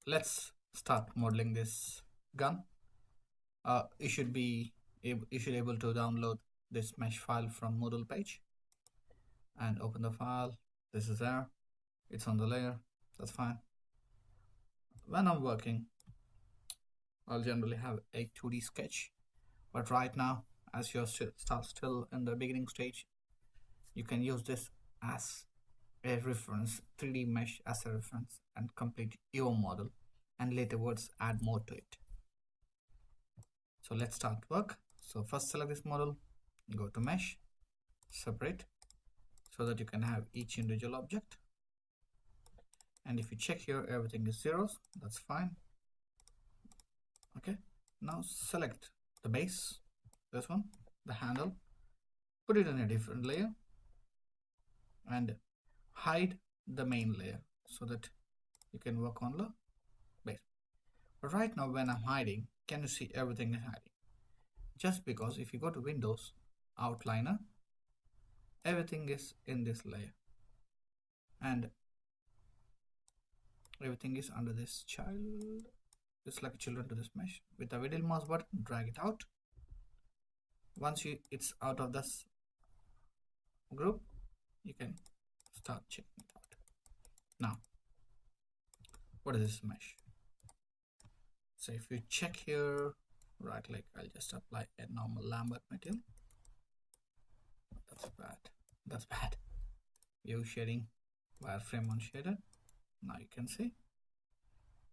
let's start modeling this gun. You should be able to download this mesh file from Moodle page and open the file. This is there. It's on the layer. That's fine. When I'm working, I'll generally have a 2D sketch, but right now, as you're still in the beginning stage, you can use this as a reference, 3D mesh as a reference, and complete your model, and later words add more to it. So let's start work. So first select this model, go to mesh, separate, so that you can have each individual object. And if you check here, everything is zeros. That's fine. Okay, now select the base, this one, the handle, put it in a different layer, and hide the main layer so that you can work on the base. But right now when I'm hiding, can you see everything is hiding? Just because if you go to Windows, Outliner, everything is in this layer, and everything is under this child. It's like children to this mesh. With the middle mouse button, drag it out. Once it's out of this group, you can start checking it out. Now, what is this mesh? So if you check here, right click, I'll just apply a normal Lambert material. That's bad. That's bad. View shading, wireframe on shader. Now you can see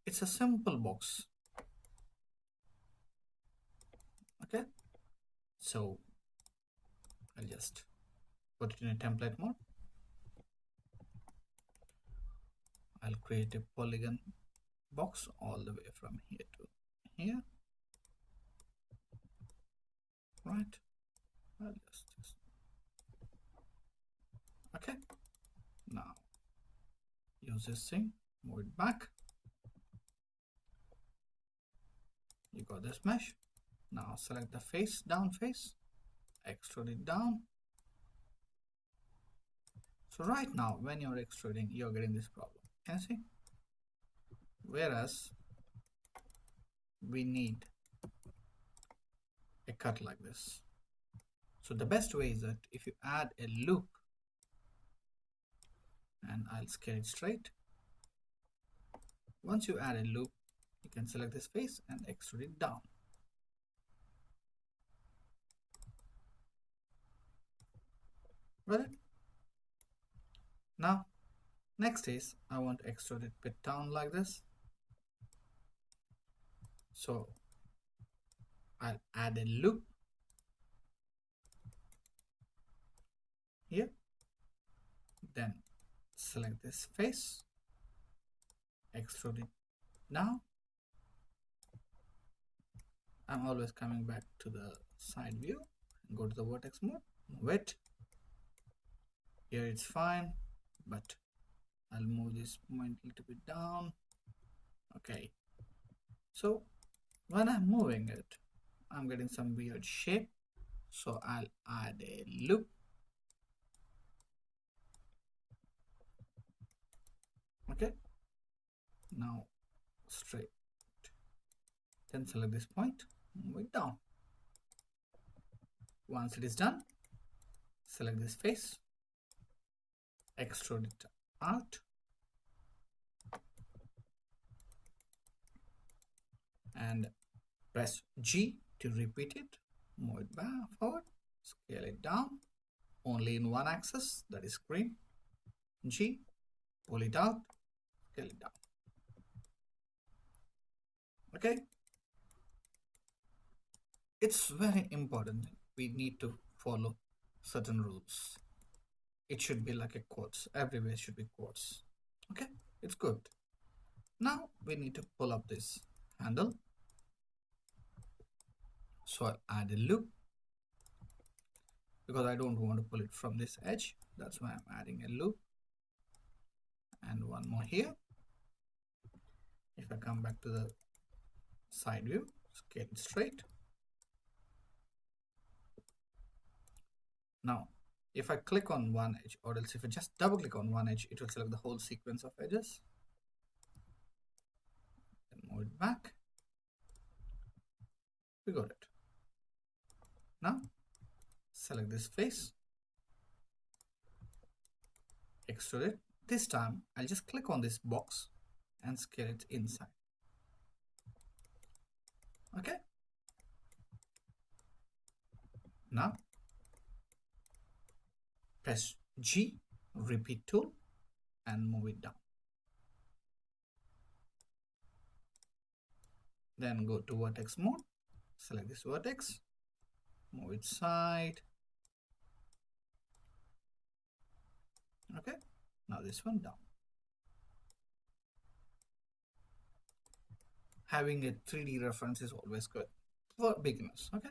it's a simple box. Okay, so I'll just put it in a template mode. I'll create a polygon box all the way from here to here. Right. I'll just okay. Now use this thing, move it back. You got this mesh. Now select the face, down face, extrude it down. So right now when you're extruding, you're getting this problem. Can you see? Whereas we need a cut like this. So the best way is that if you add a loop, and I'll scale it straight. Once you add a loop, you can select this face and extrude it down. Got it? Now, next is I want to extrude it bit down like this. So I'll add a loop here, then select this face, extrude it down. I'm always coming back to the side view, go to the vertex mode, move it. Here it's fine, but I'll move this point a little bit down. Okay, so when I'm moving it, I'm getting some weird shape, so I'll add a loop. Okay, now straight, then select this point, move it down. Once it is done, select this face, extrude it out, and press G to repeat it, move it back forward, scale it down, only in one axis, that is green. G, pull it out, scale it down. Okay, it's very important. We need to follow certain rules. It should be like a quotes. Everywhere should be quotes. Okay, it's good. Now we need to pull up this handle. So I'll add a loop because I don't want to pull it from this edge. That's why I'm adding a loop. And one more here. If I come back to the side view, scale it straight. Now, if I click on one edge, or else if I just double click on one edge, it will select the whole sequence of edges. We got it. Now select this face, extrude it. This time I'll just click on this box and scale it inside. Okay. Now press G, repeat tool, and move it down. Then go to vertex mode, select this vertex, move it side. Okay, now this one down. Having a 3D reference is always good for beginners. Okay,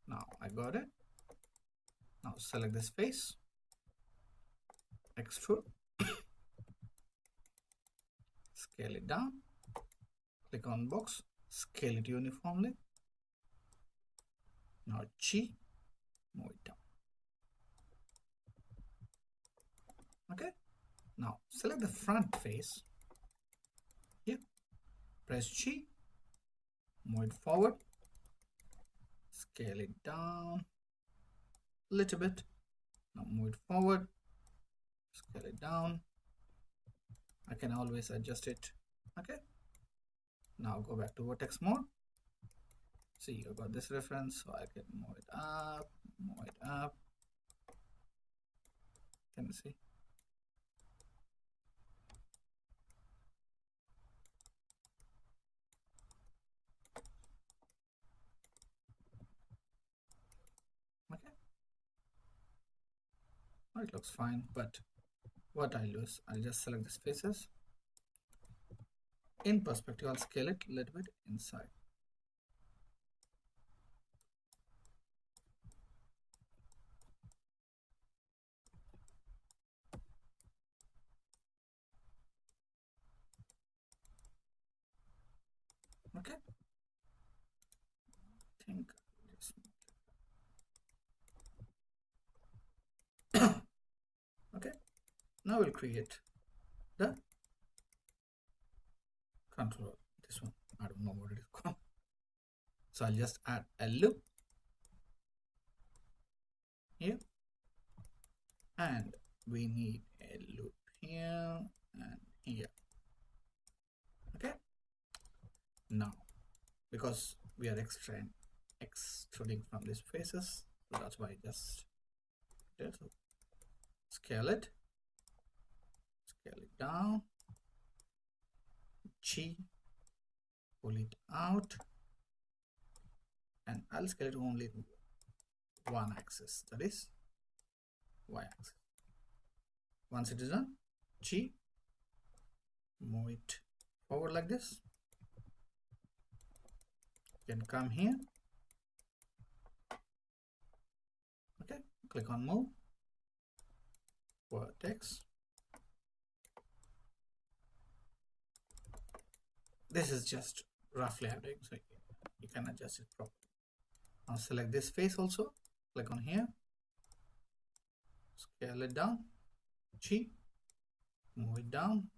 now I got it. Now select this face, extrude, scale it down, click on box, scale it uniformly. Now G, move it down. Okay, now select the front face. Here, press G, move it forward, scale it down a little bit. Now move it forward, scale it down. I can always adjust it. Okay, now go back to vertex mode. See, I got this reference, so I can move it up, move it up. Can you see? Okay, well, it looks fine, but what I'll do is I'll just select these faces. In perspective, I'll scale it a little bit inside. Okay, I think just okay. Now we'll create the controller. This one, I don't know what it is called. So I'll just add a loop here, and we need a loop here and here. Okay, now because we are extruding from these faces, so that's why I just did. So scale it down, G, pull it out, and I'll scale it only one axis, that is Y axis. Once it is done, G, move it forward like this. You can come here. Okay, click on move, vertex. This is just roughly I'm doing, so you can adjust it properly. Now select this face also, click on here, scale it down, G, move it down,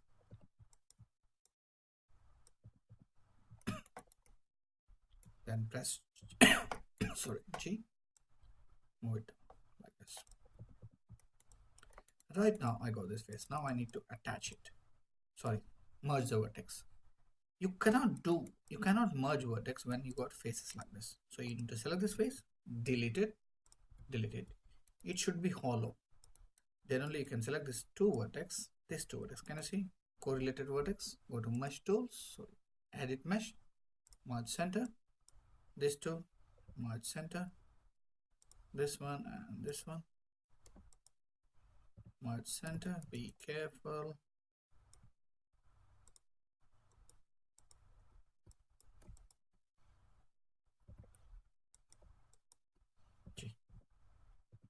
then press sorry, G, move it down like this. Right now I got this face. Now I need to attach it. Sorry, merge the vertex. You cannot merge vertex when you got faces like this. So you need to select this face, delete it. It should be hollow. Then only you can select this two vertex, this two vertex. Can you see? Correlated vertex. Go to mesh tools. So edit mesh, merge center. This two, merge center. This one and this one. Merge center. Be careful.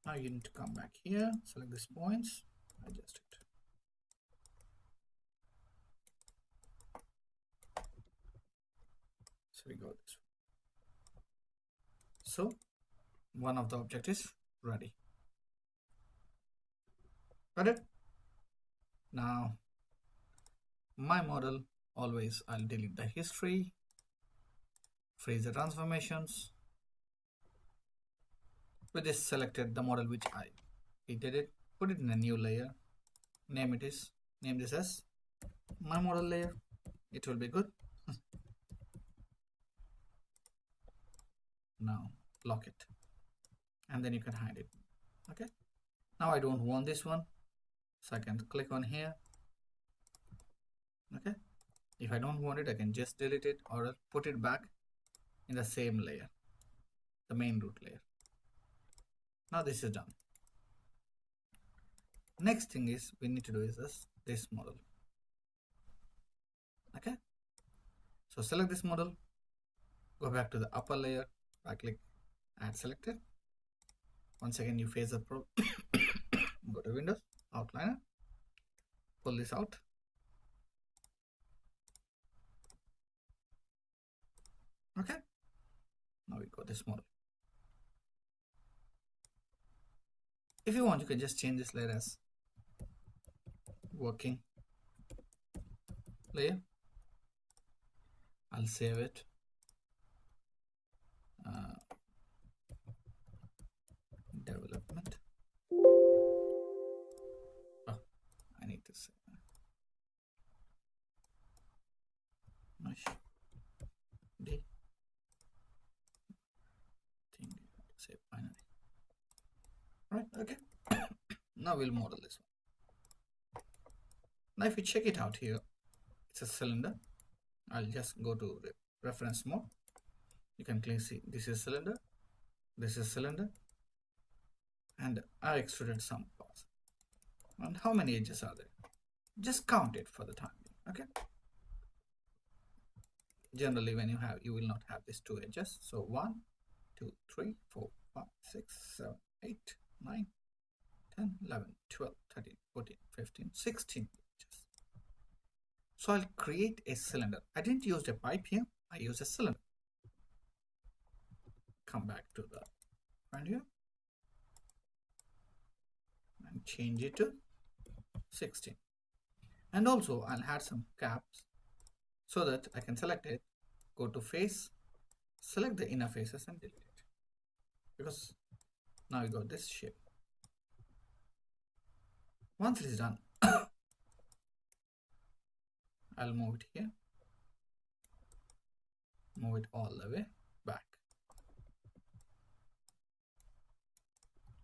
Now you need to come back here, select these points, adjust it. So we go this way. So one of the object is ready. Got it? Now my model, always I'll delete the history freeze the transformations. We just selected the model which I did it, put it in a new layer, name this as my model layer. It will be good. Now lock it, and then you can hide it. Okay, now I don't want this one, so I can click on here. Okay, if I don't want it, I can just delete it or put it back in the same layer, the main root layer. Now this is done. Next thing is we need to do is this model. Okay, so select this model, go back to the upper layer, right click, add selected. Once again you phase the probe, go to Windows, outliner, pull this out. Okay, now we got this model. If you want, you can just change this layer as working layer. I'll save it. Development. Oh, I need to save. Mesh D. Thing save binary. Right. Okay. Now we'll model this one. Now if you check it out here, it's a cylinder. I'll just go to the reference mode. You can clearly see this is cylinder, this is cylinder, and I extruded some parts. And how many edges are there? Just count it for the time being. Okay. Generally, when you will not have these two edges. So 1, 2, 3, 4, 5, 6, 7, 8, 9, 10, 11, 12, 13, 14, 15, 16 edges. So I'll create a cylinder. I didn't use a pipe here. I use a cylinder. Come back to the front here and change it to 16. And also I'll add some caps so that I can select it, go to face, select the inner faces and delete it. Because now we got this shape. Once it is done, I'll move it here, move it all the way back.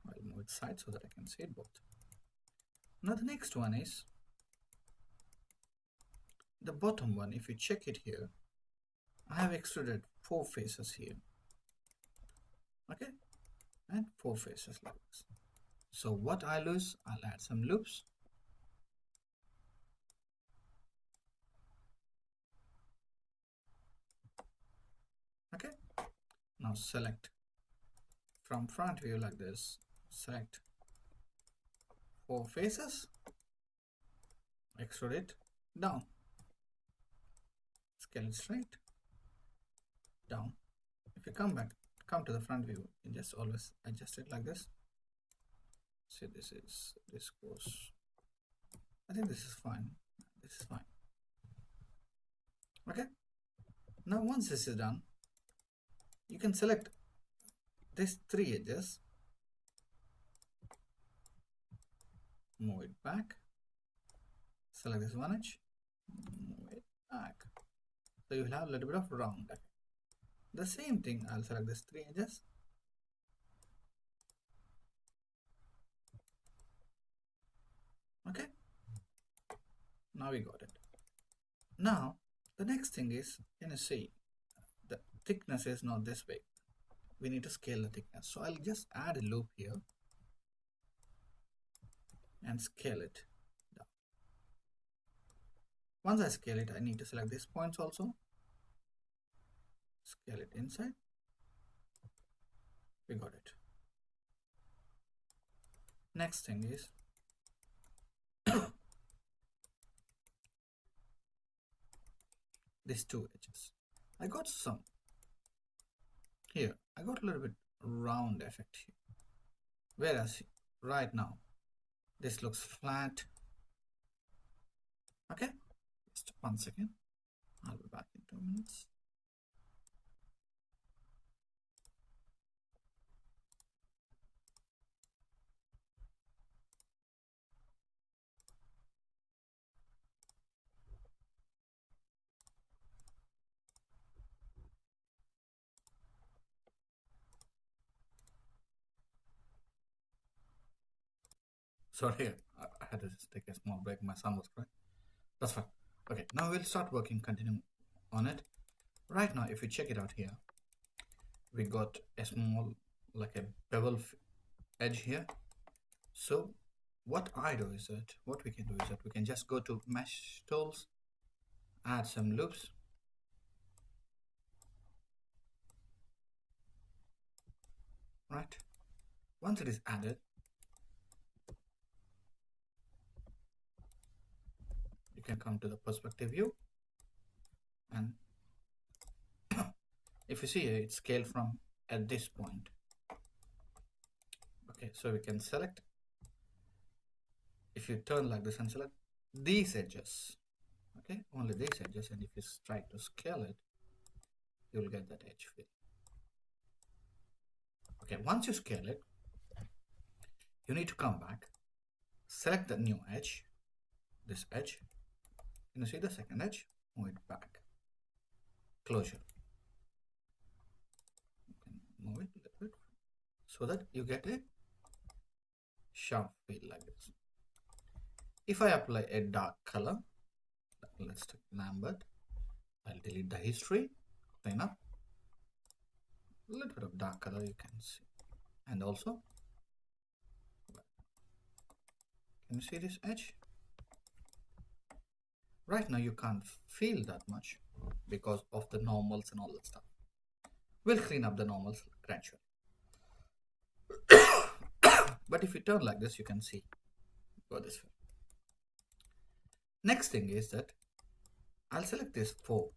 I'll move it side so that I can see it both. Now the next one is the bottom one. If you check it here, I have extruded 4 faces here. Okay, and 4 faces like this. So what I'll do is I'll add some loops. Okay, now select from front view like this, select 4 faces, extrude it down, scale it straight down. If you come to the front view, you just always adjust it like this. See, this goes, I think this is fine. This is fine. Okay, now once this is done, you can select these 3 edges, move it back, select this 1 edge, move it back. So you will have a little bit of round effect. The same thing, I'll select these 3 edges, okay. Now we got it. Now the next thing is, can you see the thickness is not this big? We need to scale the thickness. So I'll just add a loop here and scale it down. Once I scale it, I need to select these points also, scale it inside. We got it. Next thing is these 2 edges. I got some here. I got a little bit round effect here, whereas right now this looks flat. Okay, just 1 second. I'll be back in 2 minutes. Sorry, I had to just take a small break. My son was crying. That's fine. Okay, now we'll start working, continue on it. Right now, if you check it out here, we got a small, like a bevel edge here. So what I do is that, what we can do is that we can just go to mesh tools, add some loops. Right. Once it is added, you can come to the perspective view, and if you see here, it's scaled from at this point. Okay, so we can select, if you turn like this and select these edges, okay, only these edges, and if you try to scale it, you will get that edge fill. Okay, once you scale it, you need to come back, select the new edge, this edge, and you see the second edge, move it back, closure. You can move it a little bit so that you get a sharp fill like this. If I apply a dark color, let's take Lambert, I'll delete the history, clean up, a little bit of dark color you can see, and also, can you see this edge? Right now you can't feel that much because of the normals and all that stuff. We'll clean up the normals gradually. But if you turn like this, you can see, go this way. Next thing is that I'll select these 4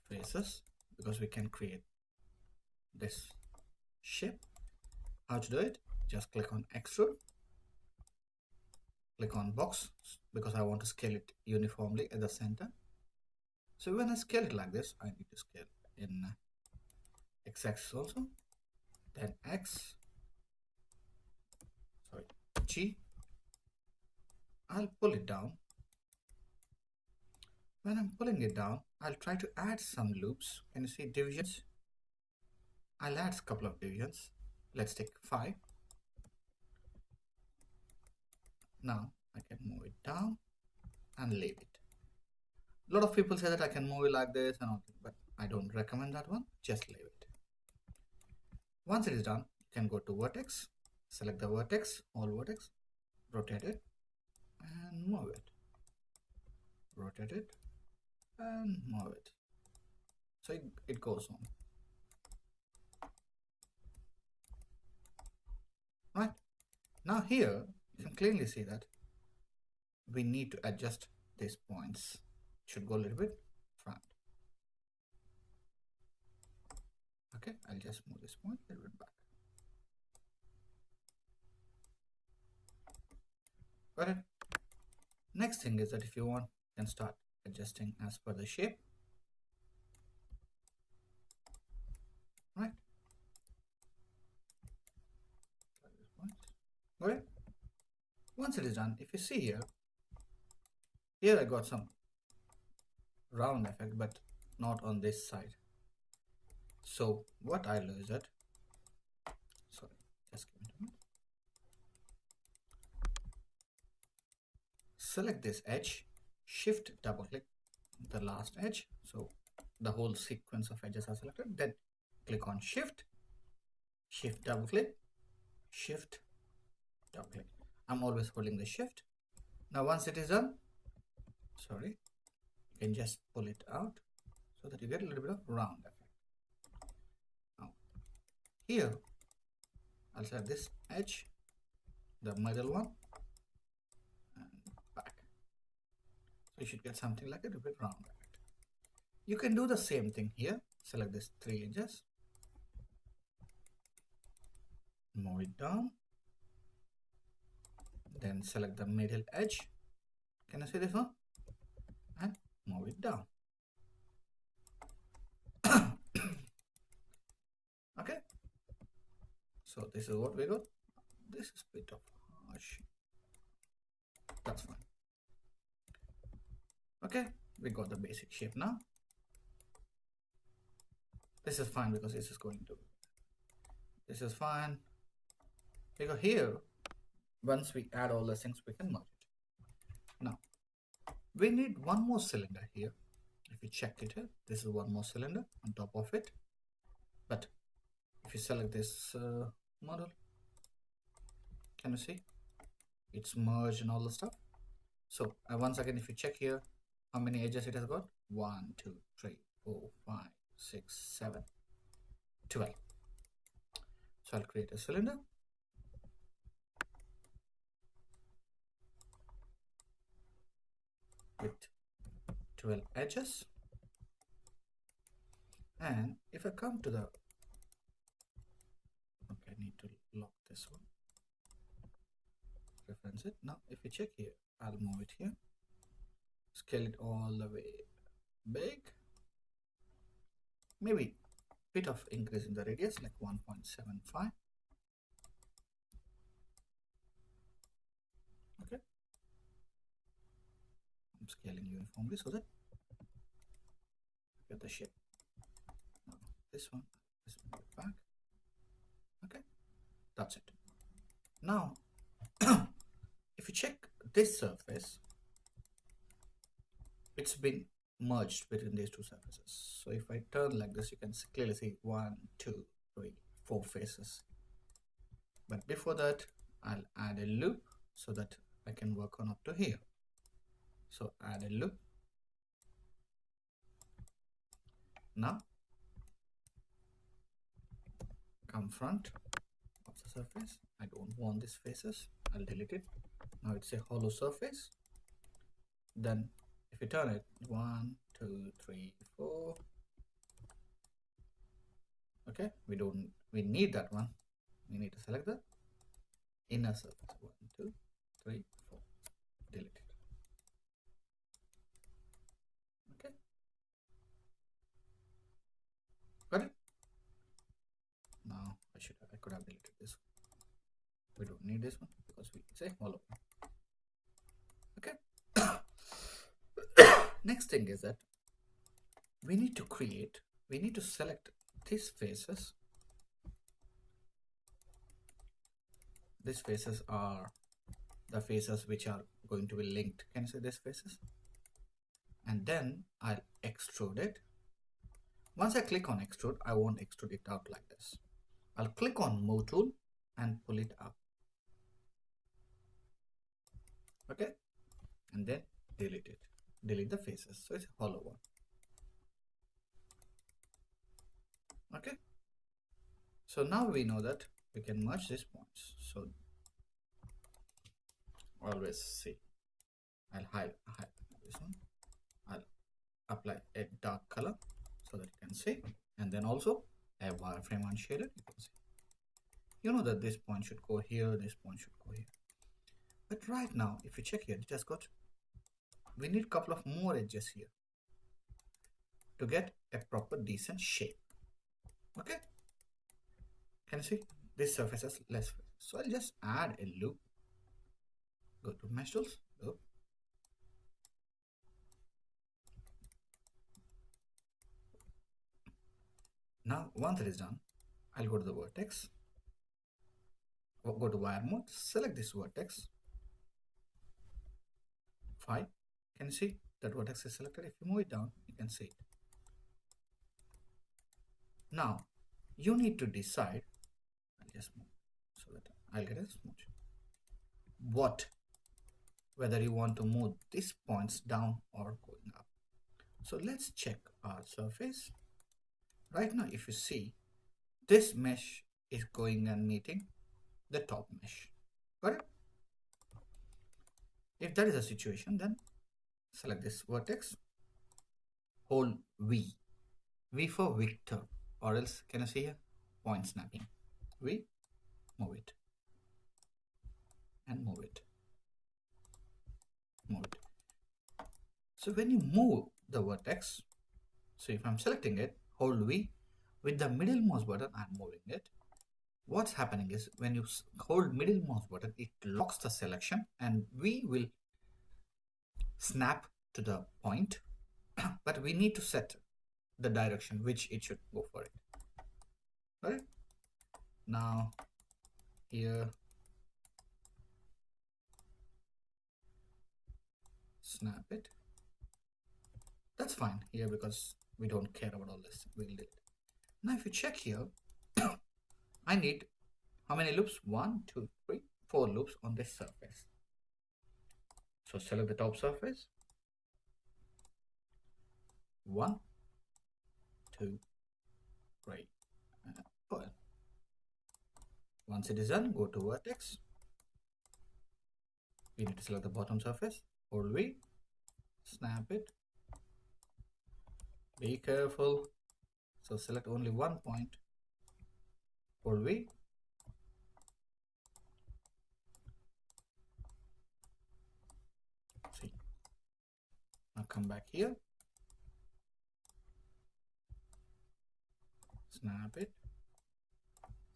faces because we can create this shape. How to do it? Just click on extrude, click on box because I want to scale it uniformly at the center. So when I scale it like this, I need to scale in x-axis also, then G. I'll pull it down. When I'm pulling it down, I'll try to add some loops. Can you see divisions? I'll add a couple of divisions. Let's take 5. Now I can move it down and leave it. A lot of people say that I can move it like this and all, but I don't recommend that one. Just leave it. Once it is done, you can go to vertex, select the vertex, all vertex, rotate it and move it. Rotate it and move it. So it goes on. Right. Now here, you can clearly see that we need to adjust these points. Should go a little bit front. Okay, I'll just move this point a little bit back. Got it? Next thing is that if you want, you can start adjusting as per the shape. Right? Got it? Once it is done, if you see here I got some round effect, but not on this side. So what I'll do is that, sorry, just give me a minute. Select this edge, shift double click the last edge, so the whole sequence of edges are selected. Then click on shift double click, shift double click. I'm always holding the shift. Now once it is done, sorry, you can just pull it out so that you get a little bit of round effect. Now here I'll select this edge, the middle one, and back. So you should get something like a little bit round effect. You can do the same thing here. Select these 3 edges, move it down, then select the middle edge. Can you see this one? And move it down. Okay, so this is what we got. This is a bit of harsh. That's fine. Okay, we got the basic shape now. This is fine because this is going to, this is fine because here once we add all the things, we can merge it. Now, we need one more cylinder here. If you check it here, this is one more cylinder on top of it. But if you select this model, can you see? It's merged and all the stuff. So once again, if you check here, how many edges it has got? 1, 2, 3, 4, 5, 6, 7, 12. So I'll create a cylinder. With 12 edges. And if I come to the, okay, I need to lock this one. Reference it. Now, if you check here, I'll move it here. Scale it all the way big. Maybe bit of increase in the radius, like 1.75. Okay. I'm scaling uniformly so that you get the shape. Now, this one back. Okay, that's it. Now, if you check this surface, it's been merged between these two surfaces. So if I turn like this, you can clearly see 1, 2, 3, 4 faces. But before that, I'll add a loop so that I can work on up to here. So add a loop. Now, come front of the surface. I don't want these faces. I'll delete it. Now it's a hollow surface. Then if you turn it, 1, 2, 3, 4. Okay, we need that one. We need to select the inner surface. 1, 2, 3, 4. Delete it. Okay. Got it? Now I could have deleted this one. We don't need this one because we say hollow. Okay. Next thing is that we need to select these faces. These faces are the faces which are going to be linked. Can you see these faces? And then I'll extrude it. Once I click on extrude, I won't extrude it out like this. I'll click on move tool and pull it up. Okay, and then delete it. Delete the faces. So it's a hollow one. Okay. So now we know that we can merge these points. So always see. I'll hide this one. I'll apply a dark color so that you can see. And then also a wireframe unshaded. You can see. You know that this point should go here. This point should go here. But right now, if you check here, it has got. We need a couple of more edges here to get a proper decent shape. Okay, can you see this surface has less? So I'll just add a loop. Go to mesh tools, loop. Now once it is done, I'll go to the vertex, go to wire mode, select this vertex 5. Can you see that vertex is selected? If you move it down, you can see it. Now you need to decide. I'll just move so that I'll get a smooth. Whether you want to move these points down or going up. So let's check our surface. Right now, if you see, this mesh is going and meeting the top mesh. Got it? If that is the situation, then select this vertex, hold V for Victor, or else can you see here? Point snapping. V, move it, and move it. Move it. So when you move the vertex, so if I'm selecting it, hold V, with the middle mouse button, I'm moving it. What's happening is when you hold middle mouse button, it locks the selection and we will snap to the point, but we need to set the direction which it should go for it. Right? Now here snap it. That's fine here because we don't care about all this. We'll do it. Now if you check here, I need how many loops? 1, 2, 3, 4 loops on this surface. So select the top surface. 1, 2, 3, and 4. Once it is done, go to vertex. We need to select the bottom surface. Hold V, snap it. Be careful. So select only one point. Hold V. See. Now come back here. Snap it.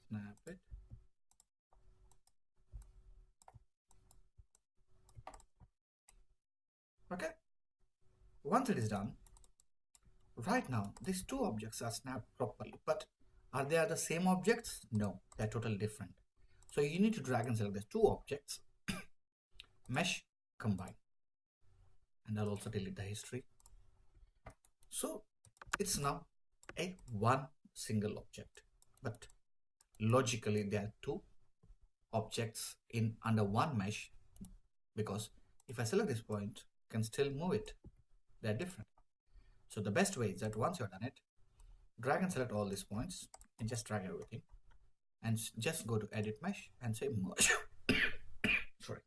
Snap it. Okay. Once it is done, right now these two objects are snapped properly, but are they the same objects? No, they're totally different. So you need to drag and select these two objects, mesh, combine, and I'll also delete the history. So it's now a one single object, but logically there are two objects in under one mesh, because if I select this point, I can still move it. They're different. So the best way is that once you've done it, drag and select all these points and just drag everything and just go to edit mesh and say merge. Sorry.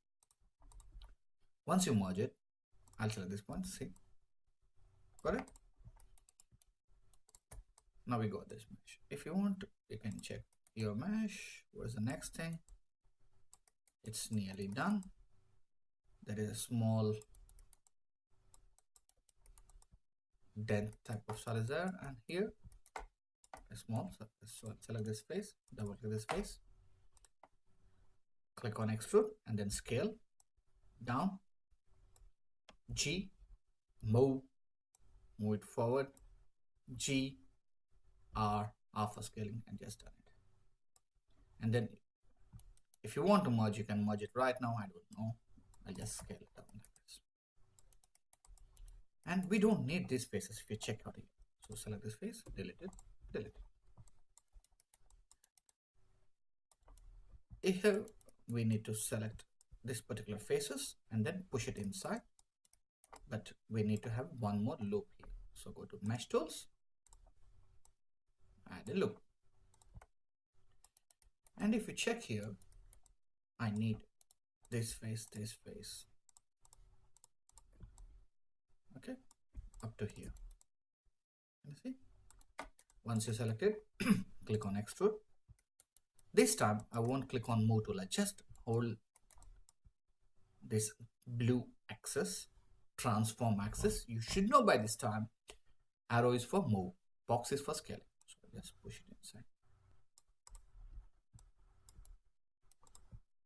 Once you merge it, I'll select this point. See, got it? Now we got this mesh. If you want, you can check your mesh. Where's the next thing? It's nearly done. There is a small dent type of solid there, and here a small. So select this face, double click this face, click on extrude, and then scale down. G, move it forward. G, R for scaling, and just done it. And then if you want to merge, you can merge it right now. I don't know. I'll just scale it down like this. And we don't need these faces if you check out here. So select this face, delete it, delete it. Here we need to select this particular faces and then push it inside. But we need to have one more loop here. So go to mesh tools, add a loop. And if you check here, I need this face, okay, up to here. You see? Once you select it, click on extrude. This time I won't click on move tool. I just hold this blue axis, transform axis. You should know by this time arrow is for move, box is for scaling. So just push it inside.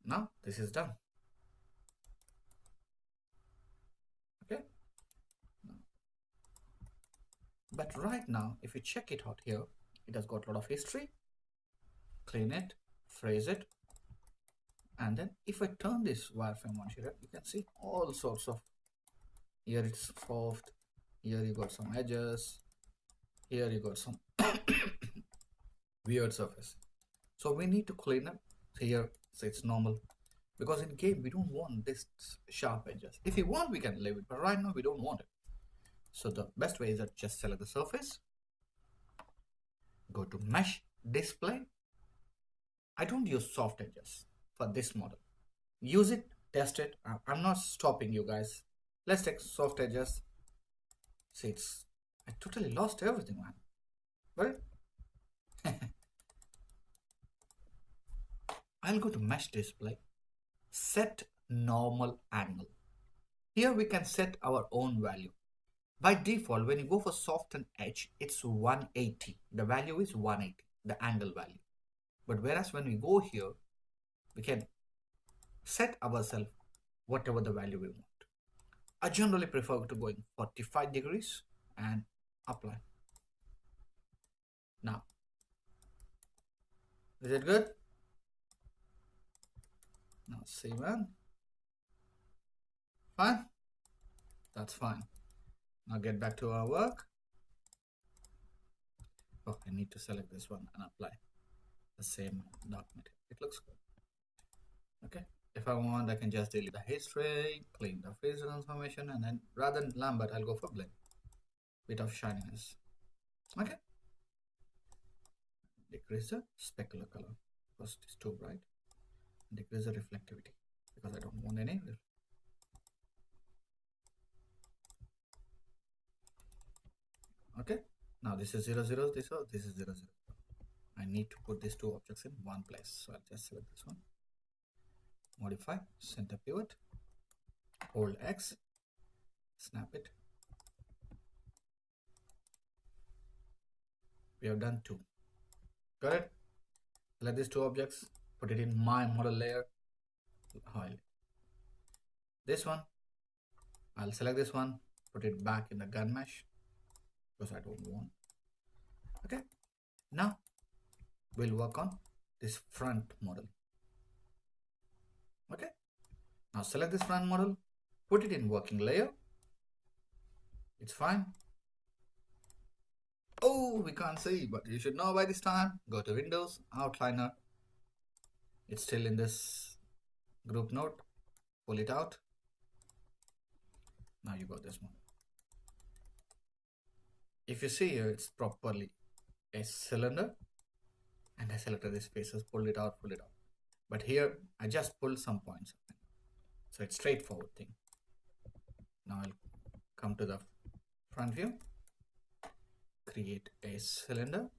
Now this is done. Okay. But right now, if you check it out here, it has got a lot of history. Clean it, phrase it, and then if I turn this wireframe on here, you can see all sorts of. Here it's soft. Here you got some edges. Here you got some weird surface. So we need to clean up here. So it's normal, because in game we don't want this sharp edges. If we want, we can leave it, but right now we don't want it. So the best way is that just select the surface, go to mesh display. I don't use soft edges for this model. Use it, test it. I'm not stopping you guys. Let's take soft edges. See, I totally lost everything, man. But I'll go to mesh display, set normal angle. Here we can set our own value. By default, when you go for soften edge, it's 180. The value is 180, the angle value. But whereas when we go here, we can set ourselves whatever the value we want. I generally prefer to go in 45 degrees and apply. Now, is it good? Now see, man. Fine. That's fine. Now get back to our work. Oh, I need to select this one and apply the same dark material. It looks good. Okay. If I want, I can just delete the history, clean the face transformation, and then rather than Lambert, I'll go for blend. Bit of shininess. Okay. Decrease the specular color because it's too bright. Decrease the reflectivity because I don't want any. Okay. Now this is 0, 0, this is 0, 0. I need to put these two objects in one place. So I'll just select this one. Modify, center pivot, hold X, snap it. We have done 2. Got it? Select these 2 objects, put it in my model layer, highlight. This one, I'll select this one, put it back in the gun mesh because I don't want. Okay. Now we'll work on this front model. Okay. Now select this front model, put it in working layer. It's fine. Oh, we can't see, but you should know by this time. Go to Windows, Outliner. It's still in this group node. Pull it out. Now you got this one. If you see here, it's properly a cylinder. And I selected these faces, pulled it out, pulled it out. But here, I just pulled some points. So it's straightforward thing. Now I'll come to the front view. Create a cylinder.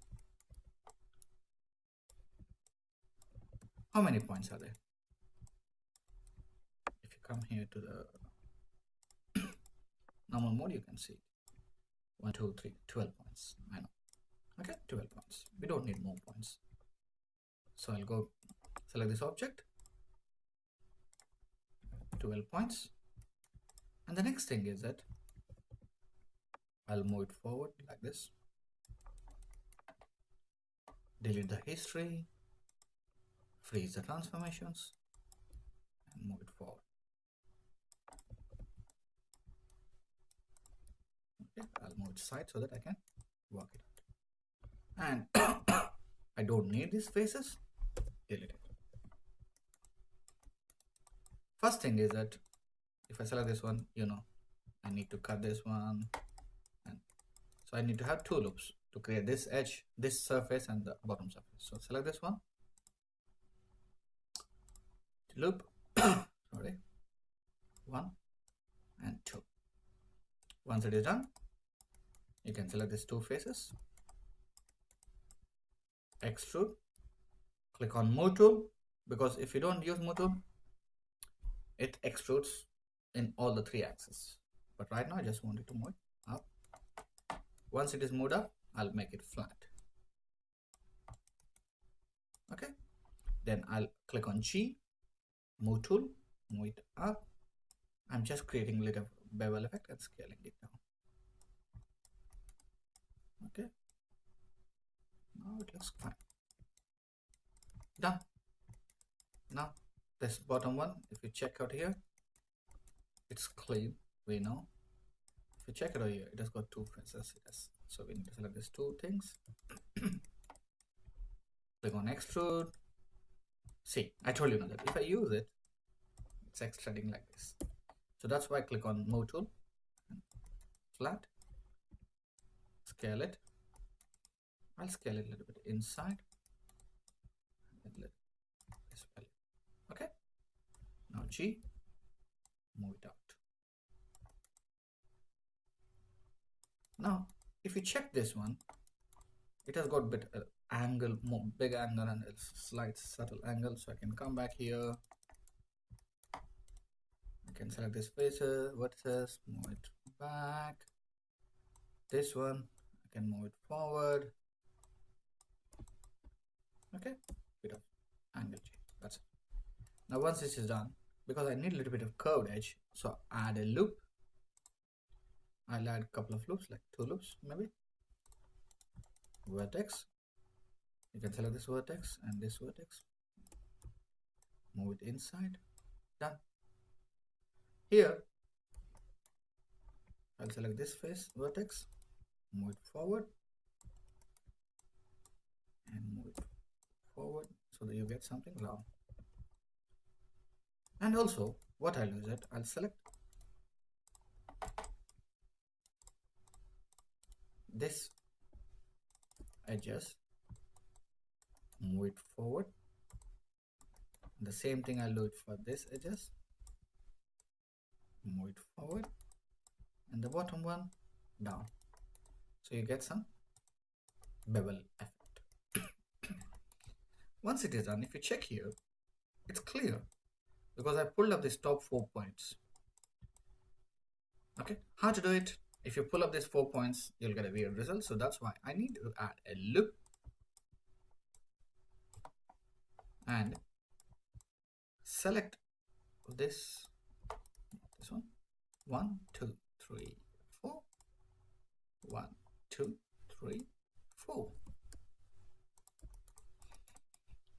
How many points are there? If you come here to the normal mode, you can see 1, 2, 3, 12 points. I know. Okay, 12 points. We don't need more points. So I'll go select this object. 12 points. And the next thing is that I'll move it forward like this. Delete the history, freeze the transformations, and move it forward. Okay, I'll move it side so that I can work it out. And I don't need these faces, delete it. First thing is that if I select this one, you know, I need to cut this one. And so I need to have 2 loops to create this edge, this surface, and the bottom surface. So select this one, loop, sorry, 1 and 2. Once it is done, you can select these 2 faces, extrude, click on move tool, because if you don't use move tool, it extrudes in all the 3 axes. But right now I just want it to move up. Once it is moved up, I'll make it flat. Okay. Then I'll click on G, move tool, move it up. I'm just creating a little bevel effect and scaling it down. Okay. Now it looks fine. Done. Now this bottom one, if you check out here, it's clean, we know. If you check it out here, it has got 2 faces. So we need to select these 2 things. Click on extrude. See, I told you now that if I use it, it's extruding like this. So that's why I click on move tool, flat, scale it. I'll scale it a little bit inside. Okay. Now G, move it out. Now, if you check this one, it has got a bit angle, more big angle and a slight subtle angle. So I can come back here. I can select this faces, vertices, move it back. This one, I can move it forward. Okay, bit of angle change. That's it. Now once this is done, because I need a little bit of curved edge, so add a loop. I'll add a couple of loops, like 2 loops maybe. Vertex. You can select this vertex and this vertex. Move it inside. Done. Here, I'll select this face vertex, move it forward and move it forward so that you get something long. And also what I'll do is that I'll select this edges, move it forward. The same thing I'll do it for this edges, move it forward, and the bottom one down, so you get some bevel effect. Once it is done, if you check here, it's clear because I pulled up these top 4 points. Okay, how to do it? If you pull up these 4 points, you'll get a weird result. So that's why I need to add a loop and select this one. 1, 2, 3, 4. 1, 2, 3, 4.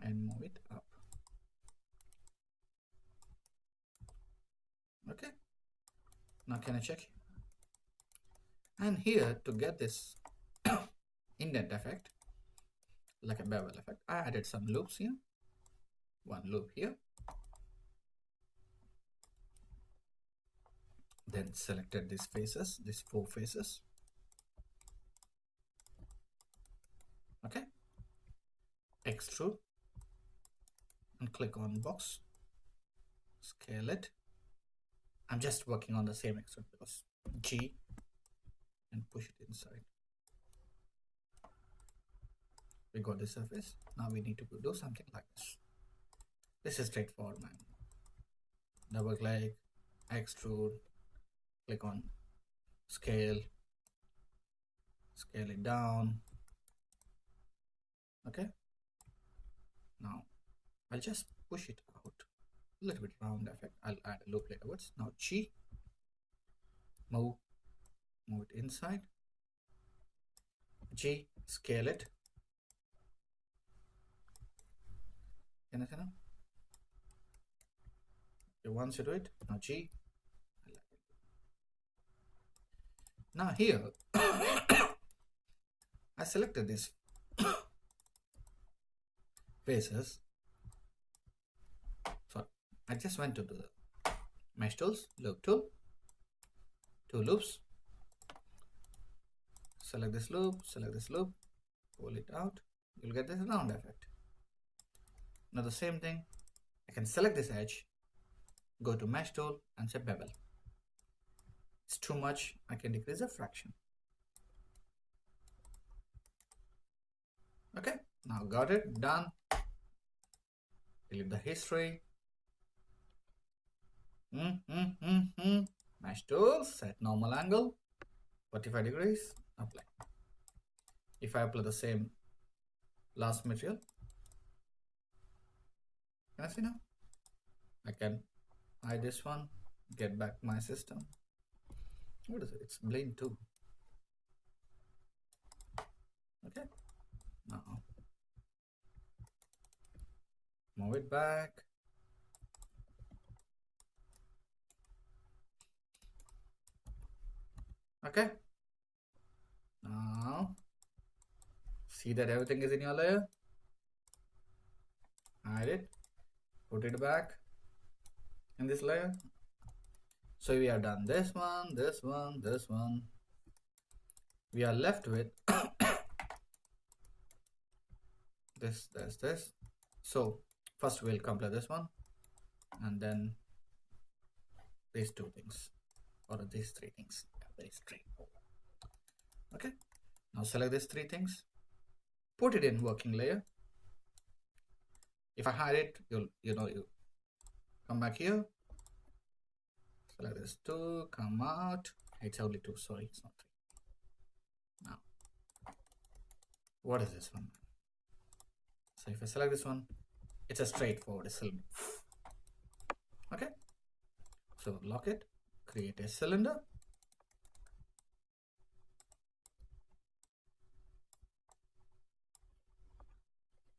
And move it up. Okay. Now can I check? And here to get this indent effect, like a bevel effect, I added some loops here. One loop here. Then selected these faces, these 4 faces. Okay. Extrude and click on box. Scale it. I'm just working on the same extrude because G and push it inside. We got the surface. Now we need to do something like this. This is straightforward, man. Double click, extrude, click on scale, scale it down. Okay. Now I'll just push it out. A little bit round effect. I'll add a loop laterwards. Now G, move it inside. G, scale it. Can I? Okay, once you do it, now G. Now here, I selected these faces. So I just went to the mesh tools, loop tool, 2 loops. Select this loop, pull it out. You'll get this round effect. Now the same thing, I can select this edge, go to mesh tool and say bevel. It's too much, I can decrease the fraction. Okay, now got it, done. Delete the history. Mesh tool, set normal angle, 45 degrees, apply. If I apply the same last material, can I see now? I can hide this one, get back my system. What is it? It's blend too. Okay. Now move it back. Okay. Now see that everything is in your layer. Hide it. Put it back in this layer. So we have done this one, this one, this one. We are left with this. So first we'll complete this one and then these 2 things or these 3 things. Very straightforward. Okay. Now select these 3 things, put it in working layer. If I hide it, you come back here. Select this 2, come out. It's only 2, sorry, it's not 3. Now, what is this one? So if I select this one, it's a straightforward cylinder. Okay. So lock it, create a cylinder.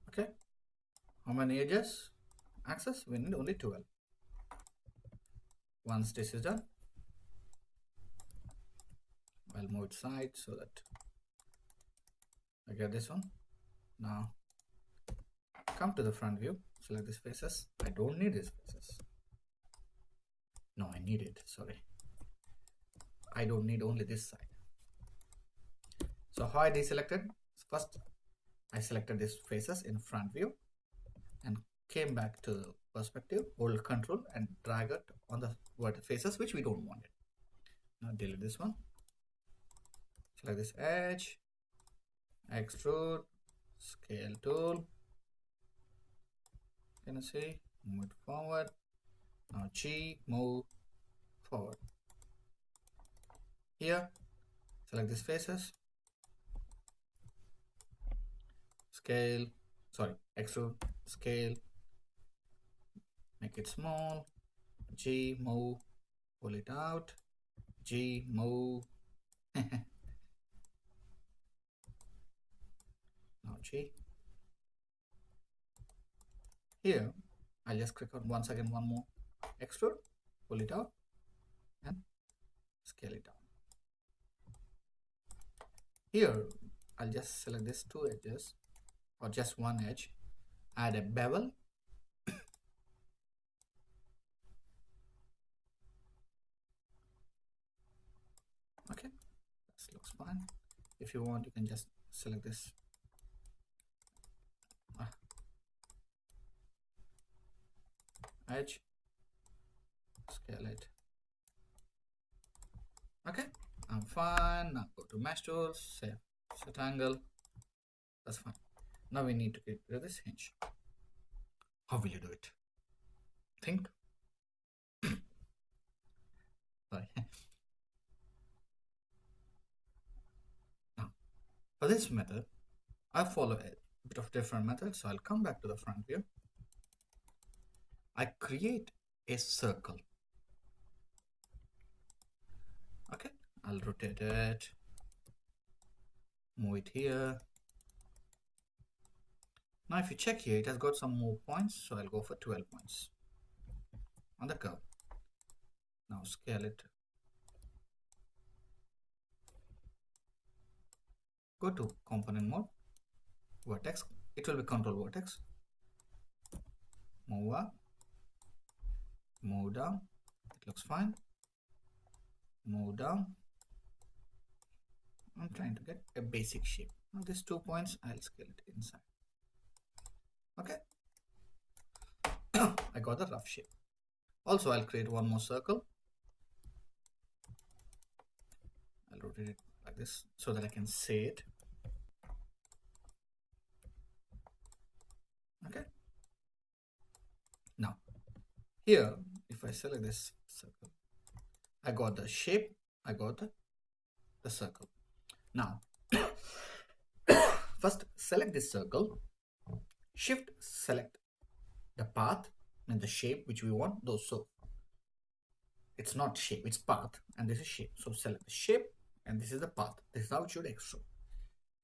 Okay. How many edges? Axis? We need only 12. Once this is done, I'll move it side so that I get this one. Now come to the front view, select these faces. I don't need these faces. No, I need it, sorry. I don't need only this side. So how I deselected? First, I selected these faces in front view and came back to the perspective, hold control and drag it on the faces which we don't want it. Now delete this one. Select this edge, extrude, scale tool. Can you see? Move it forward. Now G, move forward. Here, select these faces. Scale, sorry, extrude, scale, make it small. G, move, pull it out. G, move. Now G. Here, I'll just click on once again one more. Extrude, pull it out and scale it down. Here, I'll just select these two edges or just one edge, add a bevel. Okay, this looks fine. If you want, you can just select this edge, scale it. Okay, I'm fine. Now go to mesh tools, say set angle. That's fine. Now we need to get rid of this hinge. How will you do it? Think. Sorry. Now, for this method, I follow a bit of different method. So I'll come back to the front view. I create a circle. Okay, I'll rotate it, move it here. Now if you check here, it has got some more points, so I'll go for 12 points on the curve. Now scale it. Go to component mode, vertex. It will be control vertex. Move up, move down. It looks fine. Move down. I'm trying to get a basic shape. Now these 2 points, I'll scale it inside. Okay. I got the rough shape. Also, I'll create one more circle. I'll rotate it like this so that I can see it. Okay. Now, here, if I select this circle, I got the shape, I got the circle. Now, first select this circle, shift select the path and the shape which we want those. So it's not shape, it's path, and this is shape. So select the shape and this is the path. This is how it should extrude.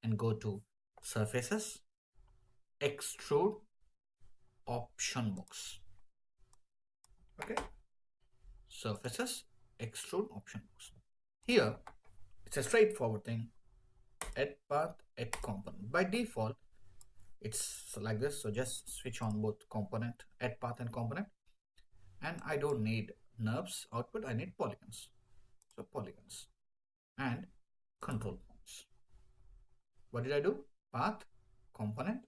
And go to surfaces, extrude option box. Okay, surfaces, extrude option box. Here it's a straightforward thing. Add path, add component. By default, it's like this. So just switch on both component, add path and component. And I don't need NURBS output, I need polygons. So polygons and control points. What did I do? Path, component,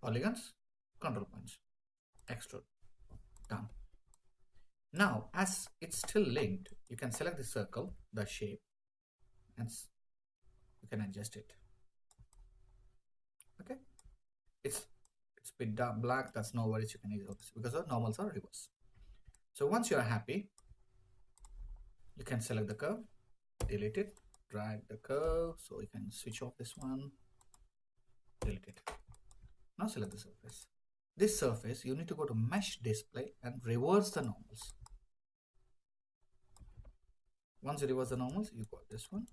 polygons, control points. Extrude. Done. Now, as it's still linked, you can select the circle, the shape, and you can adjust it. Okay, it's bit dark black. That's no worries. You can use it because the normals are reverse. So once you are happy, you can select the curve, delete it, drag the curve, so you can switch off this one, delete it. Now select the surface. This surface, you need to go to mesh display and reverse the normals. Once you reverse the normals, you got this one.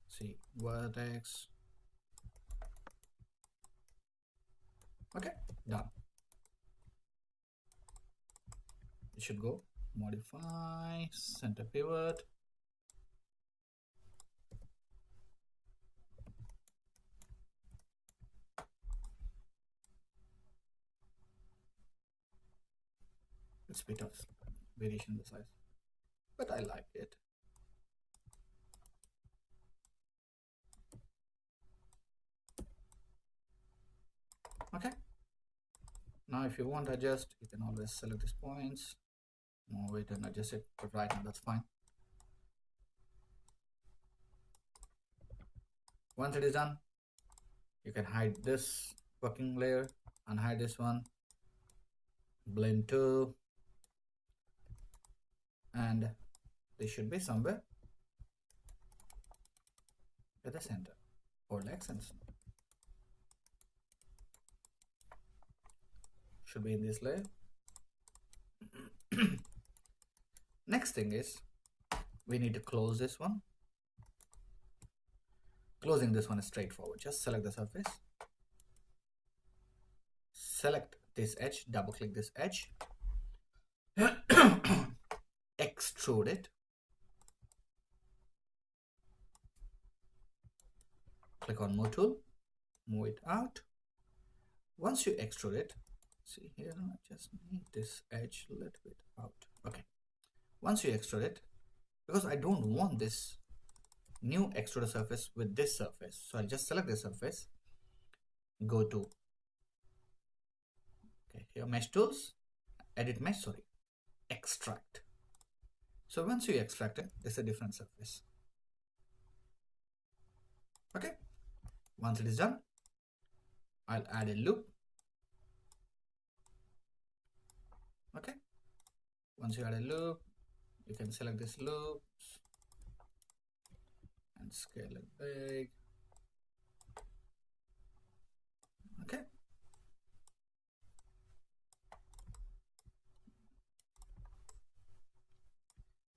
See, vertex. Okay, done. It should go modify, center pivot. It's a bit of variation in the size, but I like it. Okay. Now if you want to adjust, you can always select these points, move it and adjust it to right, and that's fine. Once it is done, you can hide this working layer and hide this one, blend to, and they should be somewhere at the center or accents. Should be in this layer. Next thing is we need to close this one. Closing this one is straightforward. Just select the surface, select this edge, double click this edge, extrude it, click on move tool, move it out. Once you extrude it, see here, I just need this edge a little bit out. Okay, once you extrude it, because I don't want this new extruder surface with this surface, so I'll just select this surface, go to here mesh tools, edit mesh, extract. So once you extract it, it's a different surface. Okay, once it is done, I'll add a loop. Okay, once you add a loop, you can select this loop and scale it big. Okay,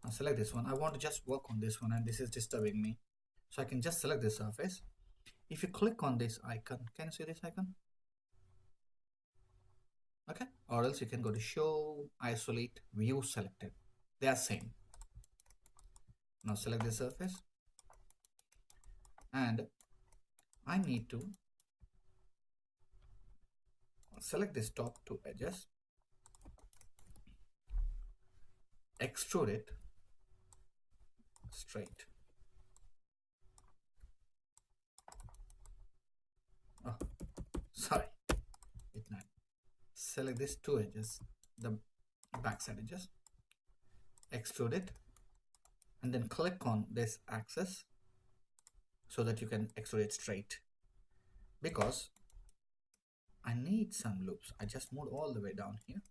now select this one. I want to just work on this one and this is disturbing me, so I can just select this surface. If you click on this icon, can you see this icon? Okay, or else you can go to show, isolate, view selected. They are same. Now select the surface and I need to select this top two edges, extrude it straight. Oh, sorry, select these two edges, the backside edges, extrude it, and then click on this axis so that you can extrude it straight. Because I need some loops, I just moved all the way down here.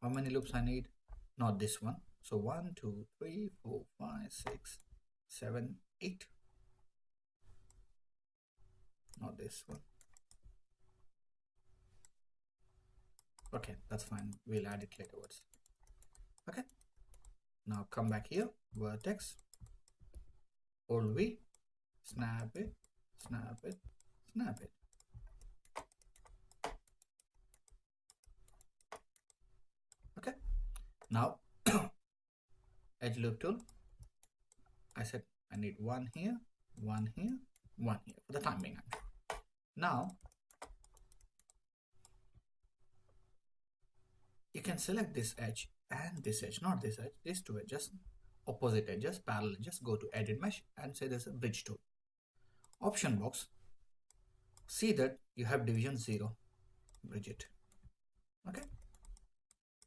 How many loops I need? Not this one. So 1, 2, 3, 4, 5, 6, 7, 8. Not this one. Okay, that's fine. We'll add it laterwards. Okay. Now come back here, vertex, Alt V, snap it, snap it, snap it. Okay. Now edge loop tool. I said I need one here, one here, one here for the time being. Now you can select this edge and this edge, not this edge, these two edges, opposite edges, parallel edges, go to edit mesh and say there's a bridge tool. Option box, see that you have division 0, bridge it. Okay,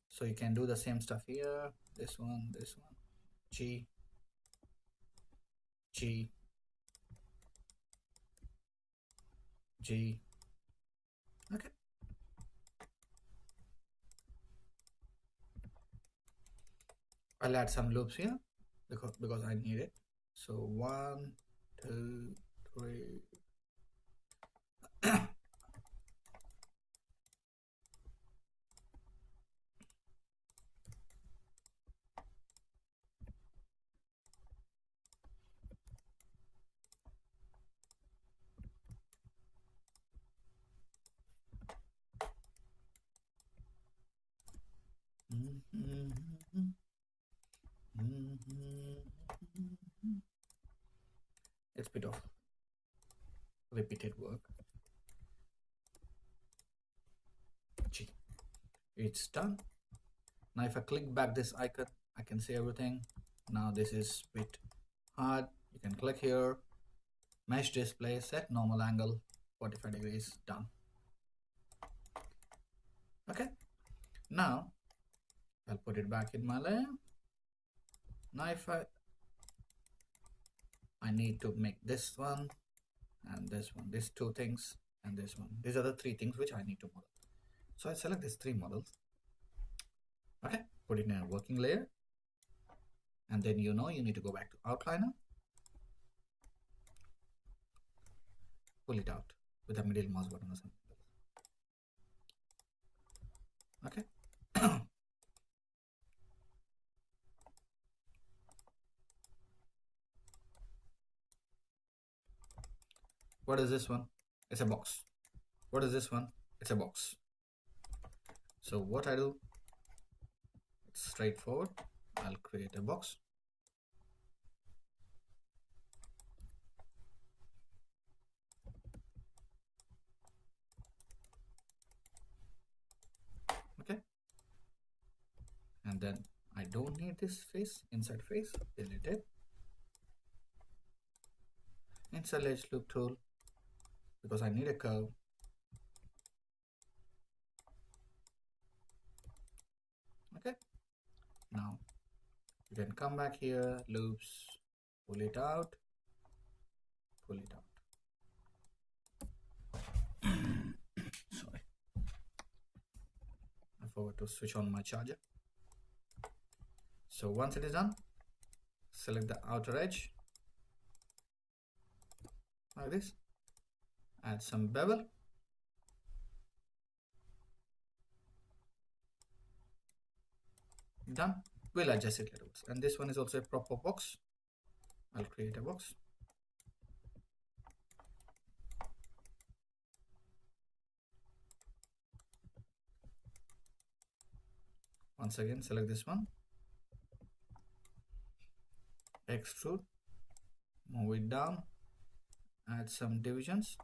so you can do the same stuff here, this one, G, G, G. Okay, I'll add some loops here because I need it. So 1, 2, 3. It's a bit of repeated work. G. It's done. Now if I click back this icon, I can see everything. Now this is a bit hard. You can click here, mesh display, set normal angle 45 degrees, done. Okay, now I'll put it back in my layer. Now if I need to make this one and this one, these two things and this one. These are the three things which I need to model. So I select these three models. Okay, put it in a working layer, and then you need to go back to outliner, pull it out with the middle mouse button or something. Okay. What is this one? It's a box. What is this one? It's a box. So what I do, it's straightforward. I'll create a box. Okay. And then I don't need this face, inside face, delete it. Inside edge loop tool, because I need a curve. Okay. Now you can come back here, loops, pull it out, pull it out. Sorry, I forgot to switch on my charger. So once it is done, select the outer edge like this, add some bevel, done. We'll adjust it later. And this one is also a proper box. I'll create a box. Once again, select this one, extrude, move it down, add some divisions.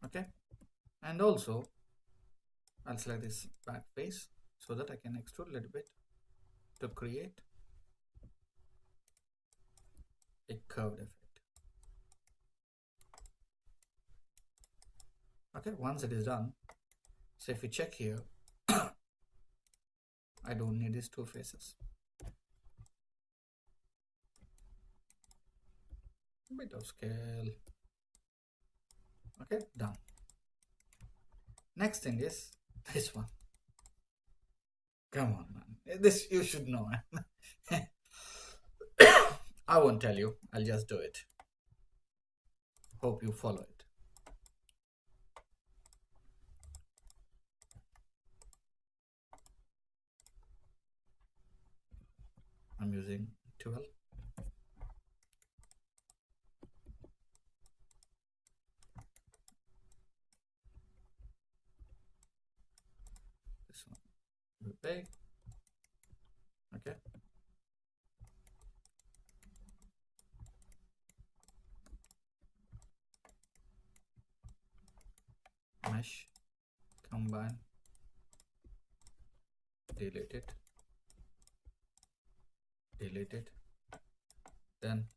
Okay, and also I'll select this back face so that I can extrude a little bit to create a curved effect. Okay, once it is done, so if you check here, I don't need these two faces. A bit of scale. Okay, done. Next thing is this one. Come on, man. This you should know. I won't tell you. I'll just do it. Hope you follow it. I'm using 12. This one will be big. Okay. Mesh, combine, delete it, then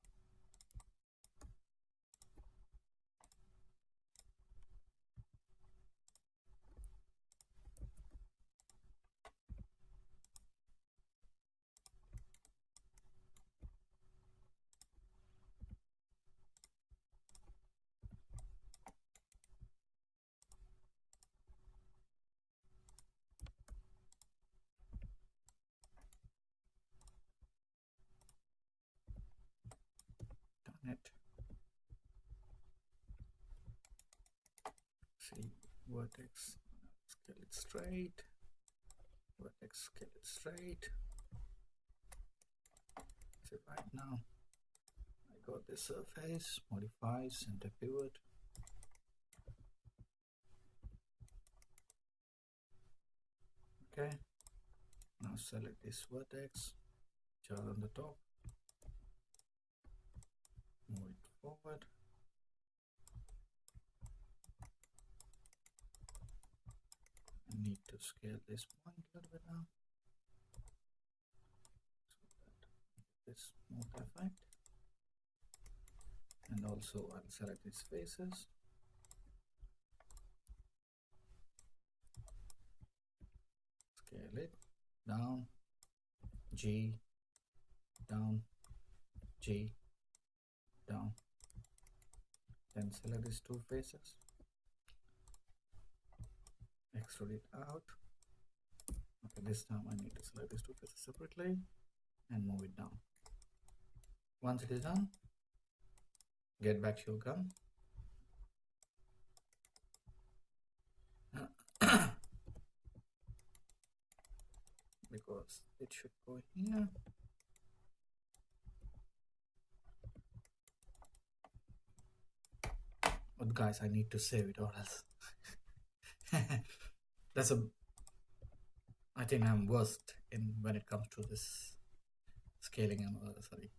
done it. See, vertex, scale it straight, vertex, scale it straight. So right now I got this surface, modify, center pivot. Okay, now select this vertex, jar on the top, move it forward. I need to scale this point a little bit now. So that this smooth effect. And also I'll select these faces. Scale it down, G, down, G, down. Then select these two faces. Extrude it out. Okay, this time I need to select these two faces separately and move it down. Once it is done, get back to your gun. Because it should go here. But guys, I need to save it or else. I think I'm worst in when it comes to this scaling and sorry,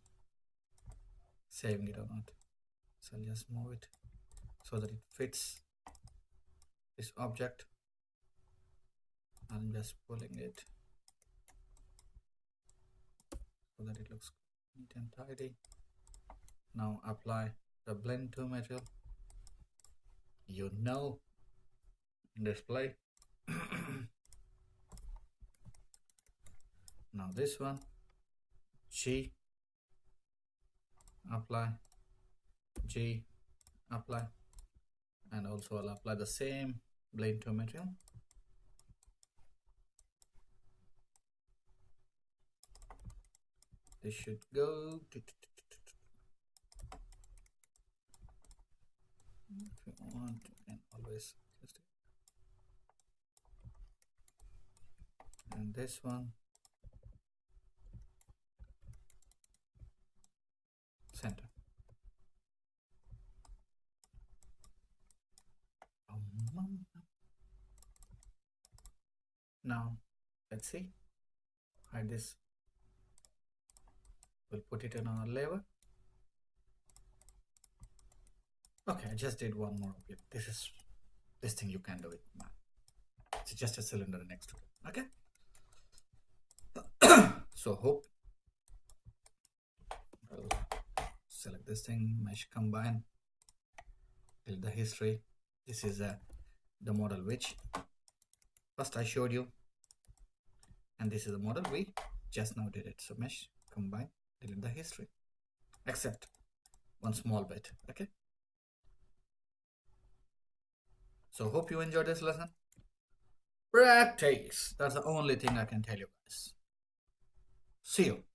saving it or not. So I'll just move it so that it fits this object. I'm just pulling it so that it looks neat and tidy. Now apply the blend to material. You know, display. Now this one, G, apply, G, apply, and also I'll apply the same blend to material. This should go. If you want, you can always adjust it. And this one, center. Now let's see. Hide this. We'll put it in our lever. Okay, I just did one more bit. This thing you can do it, man. It's just a cylinder next to it. Okay. So hope I'll select this thing, mesh combine, build the history. This is the model which first I showed you, and this is the model we just now did it. So mesh combine, delete the history, except one small bit. Okay. So hope you enjoyed this lesson. Practice. That's the only thing I can tell you guys. See you.